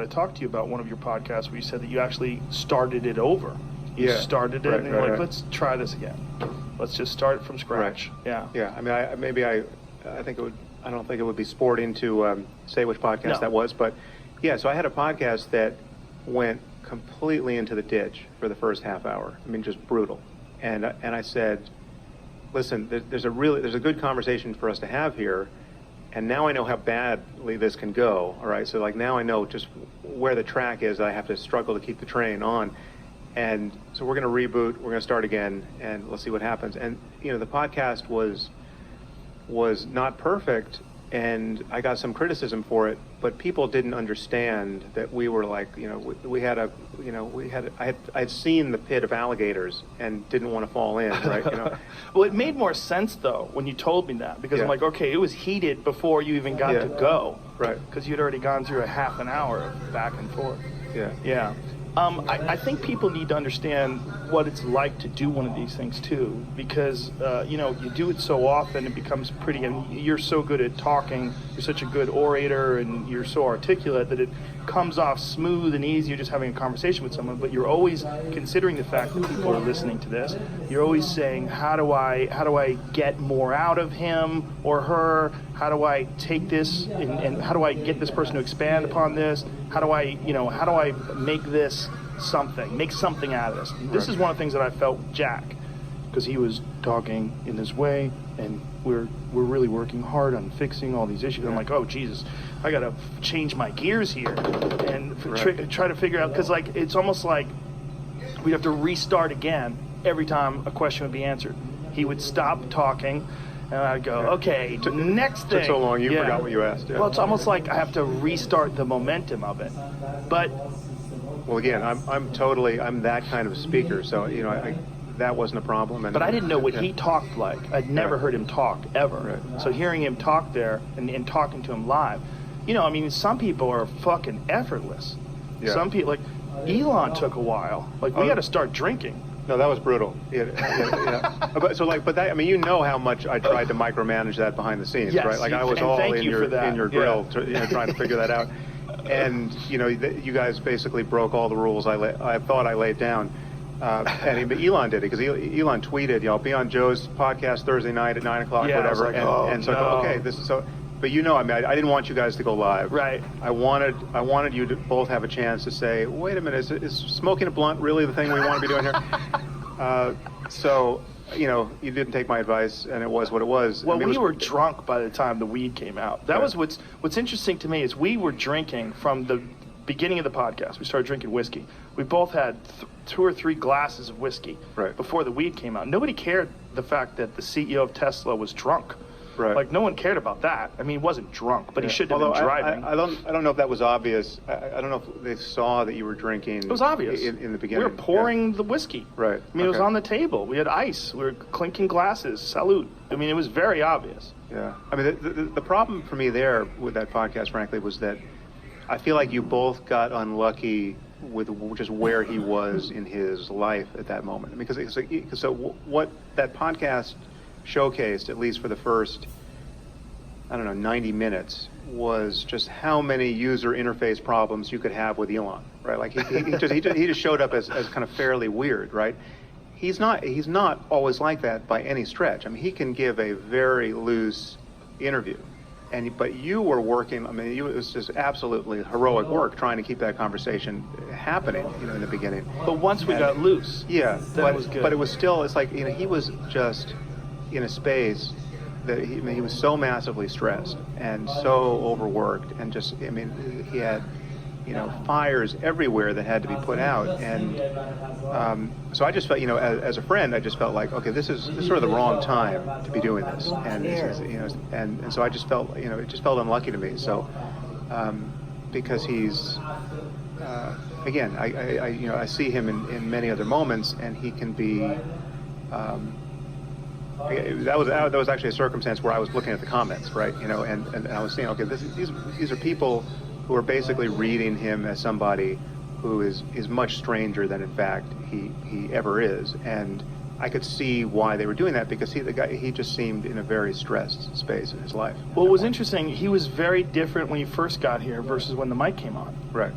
but I talked to you about one of your podcasts where you said that you actually started it over. You started it, and you're like, let's try this again. Let's just start it from scratch. Right. Yeah. I mean, I think it would. I don't think it would be sporting to say which podcast that was, but yeah. So I had a podcast that went completely into the ditch for the first half hour. I mean, just brutal. And I said, listen, there's a good conversation for us to have here. And now I know how badly this can go, all right? So, like, now I know just where the track is. I have to struggle to keep the train on. And so we're going to reboot. We're going to start again, and let's see what happens. And, you know, the podcast was not perfect, and I got some criticism for it, but people didn't understand that we were like, you know, I had seen the pit of alligators and didn't want to fall in, right? You know. Well, it made more sense though when you told me that, because I'm like, okay, it was heated before you even got to go, right? Because you'd already gone through a half an hour of back and forth. Yeah. I think people need to understand what it's like to do one of these things too, because you know, you do it so often, it becomes pretty, and you're so good at talking, you're such a good orator, and you're so articulate that it comes off smooth and easy. You're just having a conversation with someone, but you're always considering the fact that people are listening to this. You're always saying, how do I get more out of him or her? How do I take this and how do I get this person to expand upon this? How do I make this make something out of this? This is one of the things that I felt with Jack, because he was talking in this way, and we're really working hard on fixing all these issues. I'm like, oh Jesus, I gotta change my gears here and try to figure out, because like it's almost like we'd have to restart again every time a question would be answered. He would stop talking, and I'd go, okay, next thing. Took so long, you forgot what you asked. Yeah. Well, it's almost like I have to restart the momentum of it. But well, again, I'm that kind of speaker, so you know, that wasn't a problem. But I didn't know what he talked like. I'd never heard him talk ever. Right. So hearing him talk there and talking to him live, you know, I mean, some people are fucking effortless. Yeah. Some people, like Elon, took a while. Like we had to start drinking. No, that was brutal. Yeah. But that, I mean, you know how much I tried to micromanage that behind the scenes, right? Like I was all in your grill, trying to figure that out. And you know, you guys basically broke all the rules I thought I laid down. And Elon did it, because Elon tweeted, I'll be on Joe's podcast Thursday night at 9 o'clock, whatever. Like, and so I thought, okay, this is so. But you know, I mean, I didn't want you guys to go live. Right. I wanted you to both have a chance to say, wait a minute, is smoking a blunt really the thing we want to be doing here? So, you know, you didn't take my advice, and it was what it was. Well, we were drunk by the time the weed came out. That was what's interesting to me, is we were drinking from the beginning of the podcast. We started drinking whiskey. We both had 2 or 3 glasses of whiskey before the weed came out. Nobody cared the fact that the CEO of Tesla was drunk. Right. Like no one cared about that. I mean, he wasn't drunk, but he shouldn't have been driving. I don't know if that was obvious. I don't know if they saw that you were drinking. It was obvious in the beginning. We were pouring the whiskey. Right. I mean, it was on the table. We had ice. We were clinking glasses. Salute. I mean, it was very obvious. Yeah. I mean, the problem for me there with that podcast, frankly, was that I feel like you both got unlucky with just where he was in his life at that moment. Because what that podcast showcased, at least for the first, 90 minutes, was just how many user interface problems you could have with Elon, right? Like he just showed up as kind of fairly weird, right? He's not always like that by any stretch. I mean, he can give a very loose interview, but you were working. I mean, it was just absolutely heroic work trying to keep that conversation happening, in the beginning. But once we got loose, that was good. But it was still, it's like, he was just in a space that he was so massively stressed and so overworked, and just, he had, fires everywhere that had to be put out, and so I just felt, as a friend, I just felt like, okay, this is sort of the wrong time to be doing this, and and so I just felt, it just felt unlucky to me. So because he's again, I see him in many other moments, and he can be. That was actually a circumstance where I was looking at the comments, right? And I was saying, okay, these are people who are basically reading him as somebody who is much stranger than in fact he ever is, and I could see why they were doing that, because he just seemed in a very stressed space in his life. Well, it was interesting. He was very different when he first got here versus when the mic came on. Right.